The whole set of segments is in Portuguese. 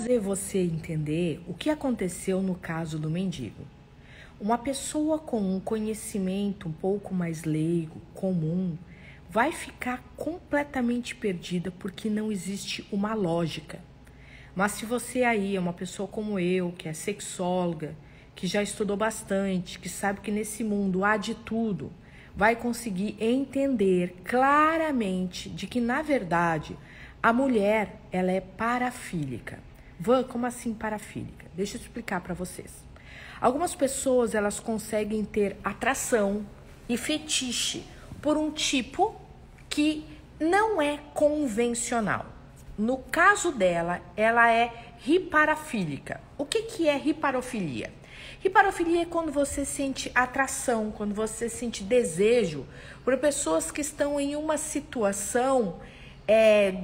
fazer você entender o que aconteceu no caso do mendigo. Uma pessoa com um conhecimento um pouco mais leigo, comum, vai ficar completamente perdida porque não existe uma lógica. Mas se você aí é uma pessoa como eu, que é sexóloga, que já estudou bastante, que sabe que nesse mundo há de tudo, vai conseguir entender claramente de que, na verdade, a mulher, ela é parafílica. Como assim parafílica? Deixa eu explicar para vocês. Algumas pessoas, elas conseguem ter atração e fetiche por um tipo que não é convencional. No caso dela, ela é hiparafílica. O que é hiparofilia? Hiparofilia é quando você sente atração, quando você sente desejo por pessoas que estão em uma situação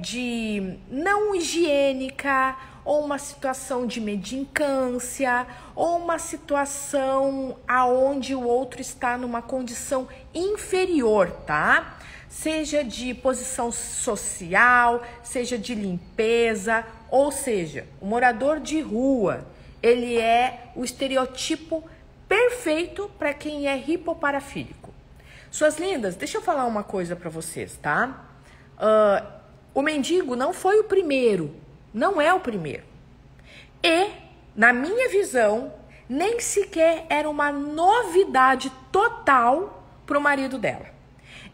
de não higiênica, ou uma situação de mendicância, ou uma situação aonde o outro está numa condição inferior, tá? Seja de posição social, seja de limpeza, ou seja, o morador de rua, ele é o estereotipo perfeito para quem é hipoparafílico. Suas lindas, deixa eu falar uma coisa para vocês, tá? O mendigo não foi o primeiro, não é o primeiro. E, na minha visão, nem sequer era uma novidade total para o marido dela.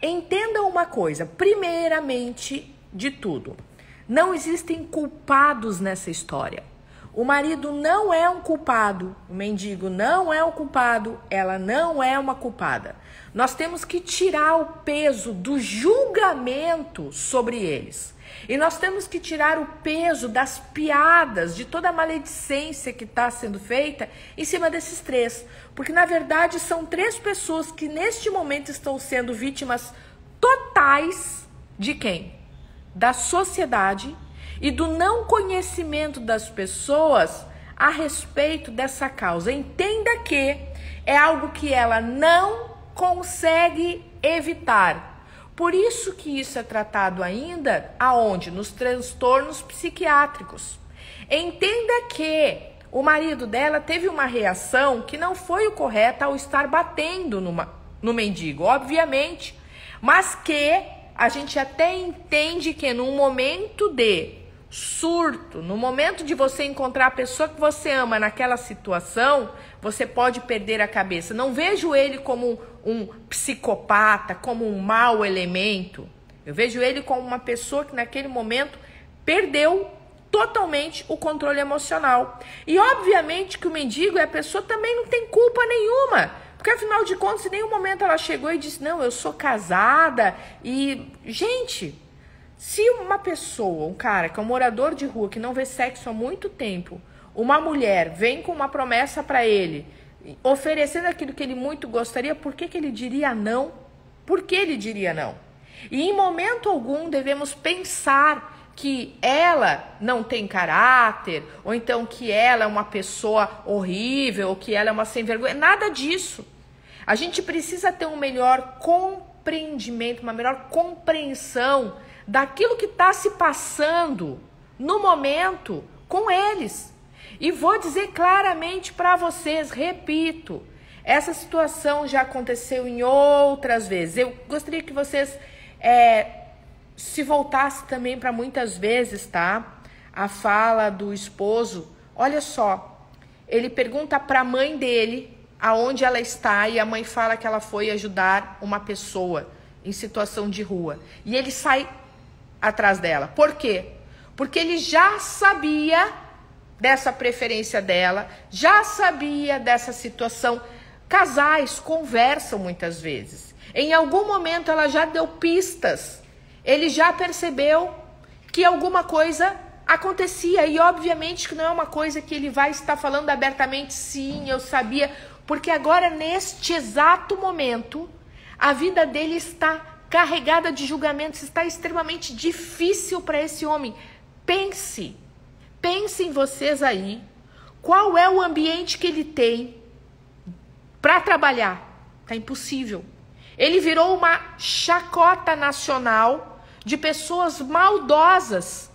Entenda uma coisa, primeiramente de tudo, não existem culpados nessa história. O marido não é um culpado, o mendigo não é um culpado, ela não é uma culpada. Nós temos que tirar o peso do julgamento sobre eles. E nós temos que tirar o peso das piadas, de toda a maledicência que está sendo feita em cima desses três. Porque, na verdade, são três pessoas que, neste momento, estão sendo vítimas totais de quem? Da sociedade e do não conhecimento das pessoas a respeito dessa causa. Entenda que é algo que ela não consegue evitar. Por isso que isso é tratado ainda aonde? Nos transtornos psiquiátricos. Entenda que o marido dela teve uma reação que não foi o correta ao estar batendo no mendigo, obviamente, mas que a gente até entende que num momento de surto, no momento de você encontrar a pessoa que você ama naquela situação, você pode perder a cabeça. Não vejo ele como um psicopata, como um mau elemento. Eu vejo ele como uma pessoa que naquele momento perdeu totalmente o controle emocional. E obviamente que o mendigo e a pessoa também não tem culpa nenhuma. Porque afinal de contas, em nenhum momento ela chegou e disse, não, eu sou casada. E, gente, se uma pessoa, um cara que é um morador de rua, que não vê sexo há muito tempo, uma mulher vem com uma promessa para ele, oferecendo aquilo que ele muito gostaria, por que ele diria não? Por que ele diria não? E em momento algum devemos pensar que ela não tem caráter, ou então que ela é uma pessoa horrível, ou que ela é uma sem vergonha, nada disso. A gente precisa ter um melhor compreendimento, uma melhor compreensão daquilo que está se passando no momento com eles. E vou dizer claramente para vocês, repito, essa situação já aconteceu em outras vezes. Eu gostaria que vocês se voltassem também para muitas vezes, tá? A fala do esposo. Olha só, ele pergunta para a mãe dele aonde ela está e a mãe fala que ela foi ajudar uma pessoa em situação de rua. E ele sai atrás dela. Por quê? Porque ele já sabia dessa preferência dela, já sabia dessa situação. Casais conversam muitas vezes. Em algum momento ela já deu pistas. Ele já percebeu que alguma coisa acontecia. E obviamente que não é uma coisa que ele vai estar falando abertamente, sim, eu sabia. Porque agora, neste exato momento, a vida dele está carregada de julgamentos, está extremamente difícil para esse homem. Pense em vocês aí, qual é o ambiente que ele tem para trabalhar? Tá impossível. Ele virou uma chacota nacional de pessoas maldosas,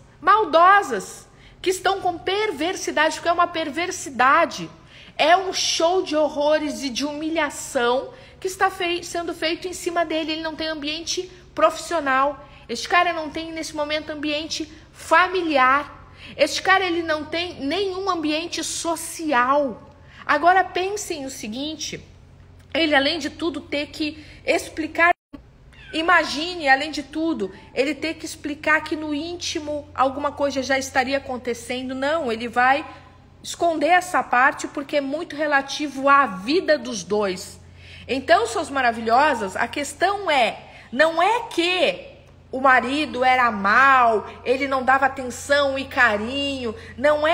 que estão com perversidade, porque é uma perversidade. É um show de horrores e de humilhação que está sendo feito em cima dele. Ele não tem ambiente profissional. Este cara não tem, nesse momento, ambiente familiar. Este cara, ele não tem nenhum ambiente social. Agora, pensem o seguinte, ele, além de tudo, ter que explicar. Imagine, além de tudo, ele ter que explicar que no íntimo alguma coisa já estaria acontecendo. Não, ele vai esconder essa parte porque é muito relativo à vida dos dois. Então, suas maravilhosas, a questão não é que o marido era mau, ele não dava atenção e carinho, não.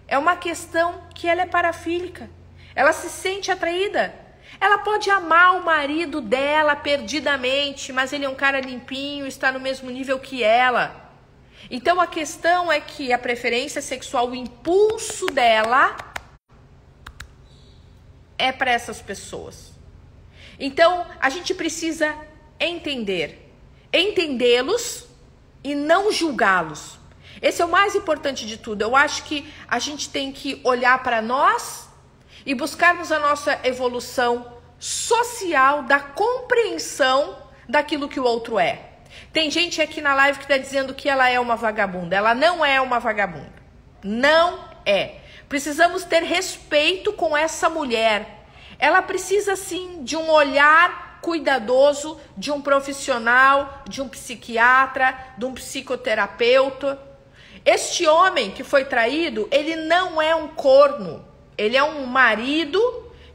É uma questão que ela é parafílica, ela se sente atraída. Ela pode amar o marido dela perdidamente, mas ele é um cara limpinho, está no mesmo nível que ela. Então a questão é que a preferência sexual, o impulso dela é para essas pessoas. Então a gente precisa entendê-los e não julgá-los. Esse é o mais importante de tudo. Eu acho que a gente tem que olhar para nós e buscarmos a nossa evolução social da compreensão daquilo que o outro é. Tem gente aqui na live que está dizendo que ela é uma vagabunda. Ela não é uma vagabunda. Não é. Precisamos ter respeito com essa mulher. Ela precisa, sim, de um olhar cuidadoso, de um profissional, de um psiquiatra, de um psicoterapeuta. Este homem que foi traído, ele não é um corno. Ele é um marido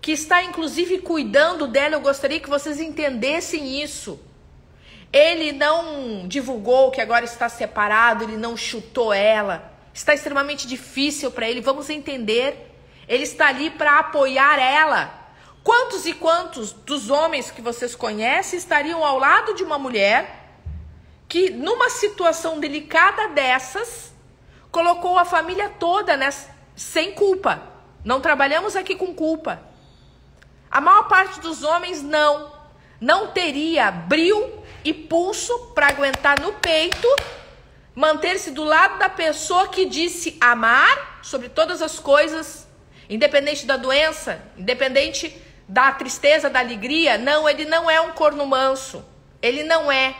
que está, inclusive, cuidando dela. Eu gostaria que vocês entendessem isso. Ele não divulgou que agora está separado, ele não chutou ela. Está extremamente difícil para ele, vamos entender. Ele está ali para apoiar ela. Quantos e quantos dos homens que vocês conhecem estariam ao lado de uma mulher que, numa situação delicada dessas, colocou a família toda sem culpa? Não trabalhamos aqui com culpa. A maior parte dos homens não teria brio e pulso para aguentar no peito, manter-se do lado da pessoa que disse amar sobre todas as coisas, independente da doença, independente da tristeza, da alegria. Não, ele não é um corno manso. Ele não é.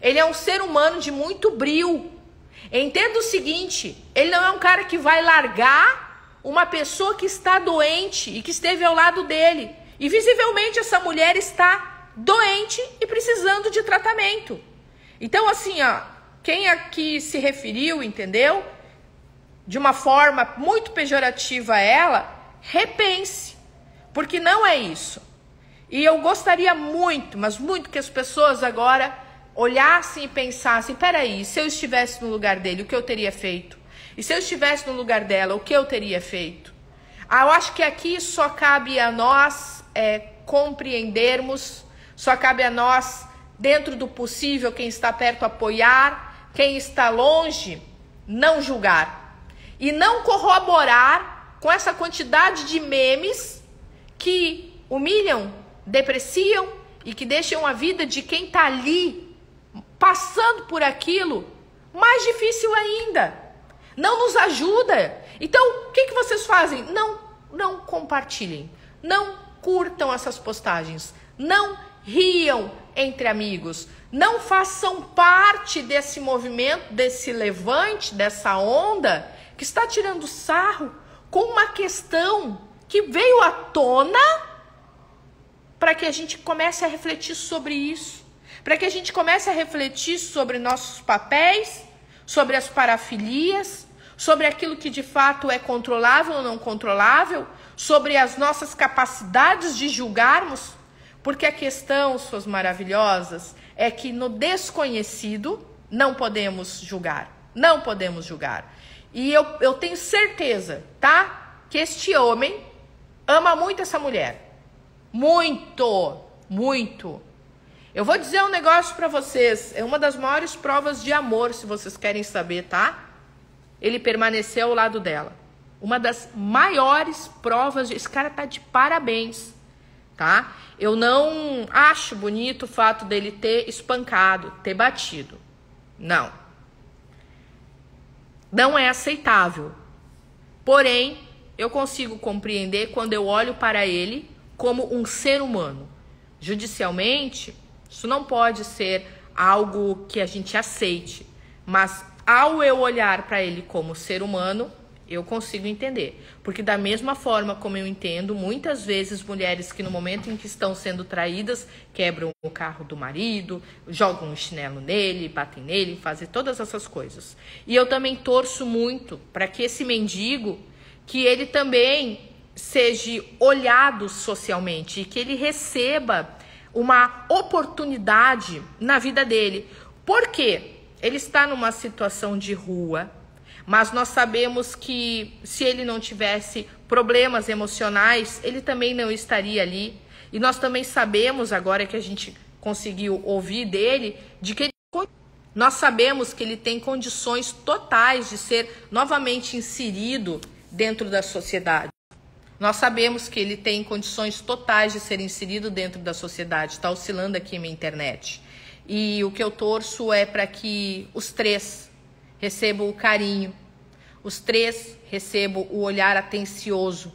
Ele é um ser humano de muito brio. Entenda o seguinte, ele não é um cara que vai largar uma pessoa que está doente e que esteve ao lado dele. E visivelmente essa mulher está doente e precisando de tratamento. Então, assim, quem aqui se referiu, entendeu? De uma forma muito pejorativa a ela, repense. Porque não é isso. E eu gostaria muito, mas muito, que as pessoas agora olhassem e pensassem, peraí, se eu estivesse no lugar dele, o que eu teria feito? E se eu estivesse no lugar dela, o que eu teria feito? Eu acho que aqui só cabe a nós compreendermos, só cabe a nós, dentro do possível, quem está perto apoiar, quem está longe não julgar. E não corroborar com essa quantidade de memes que humilham, depreciam e que deixam a vida de quem está ali, passando por aquilo, mais difícil ainda. Não nos ajuda. Então, o que vocês fazem? Não compartilhem. Não curtam essas postagens. Não riam entre amigos. Não façam parte desse movimento, desse levante, dessa onda que está tirando sarro com uma questão que veio à tona para que a gente comece a refletir sobre isso. Para que a gente comece a refletir sobre nossos papéis, sobre as parafilias, sobre aquilo que de fato é controlável ou não controlável, sobre as nossas capacidades de julgarmos, porque a questão, suas maravilhosas, é que no desconhecido não podemos julgar, não podemos julgar. E eu tenho certeza, tá? Que este homem ama muito essa mulher, muito, muito. Eu vou dizer um negócio pra vocês, é uma das maiores provas de amor, se vocês querem saber, tá? Ele permaneceu ao lado dela. Uma das maiores provas, esse cara tá de parabéns, tá? Eu não acho bonito o fato dele ter espancado, ter batido. Não. não é aceitável. Porém, eu consigo compreender quando eu olho para ele como um ser humano. Judicialmente, isso não pode ser algo que a gente aceite, mas ao eu olhar para ele como ser humano, eu consigo entender. Porque da mesma forma como eu entendo, muitas vezes mulheres que no momento em que estão sendo traídas, quebram o carro do marido, jogam um chinelo nele, batem nele, fazem todas essas coisas. E eu também torço muito para que esse mendigo, que ele também seja olhado socialmente e que ele receba uma oportunidade na vida dele. Por quê? Ele está numa situação de rua, mas nós sabemos que se ele não tivesse problemas emocionais, ele também não estaria ali. E nós também sabemos, agora que a gente conseguiu ouvir dele, nós sabemos que ele tem condições totais de ser novamente inserido dentro da sociedade. Nós sabemos que ele tem condições totais de ser inserido dentro da sociedade. Está oscilando aqui a minha internet. E o que eu torço é para que os três recebam o carinho, os três recebam o olhar atencioso,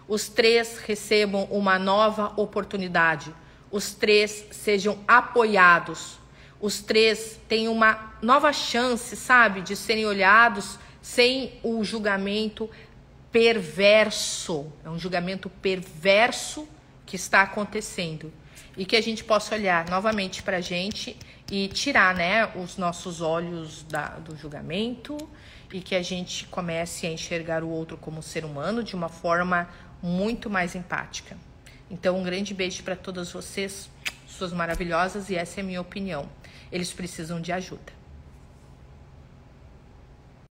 os três recebam uma nova oportunidade, os três sejam apoiados, os três tenham uma nova chance, sabe, de serem olhados sem o julgamento perverso. É um julgamento perverso que está acontecendo. E que a gente possa olhar novamente para a gente e tirar, né, os nossos olhos do julgamento e que a gente comece a enxergar o outro como ser humano de uma forma muito mais empática. Então, um grande beijo para todas vocês, suas maravilhosas, e essa é a minha opinião. Eles precisam de ajuda.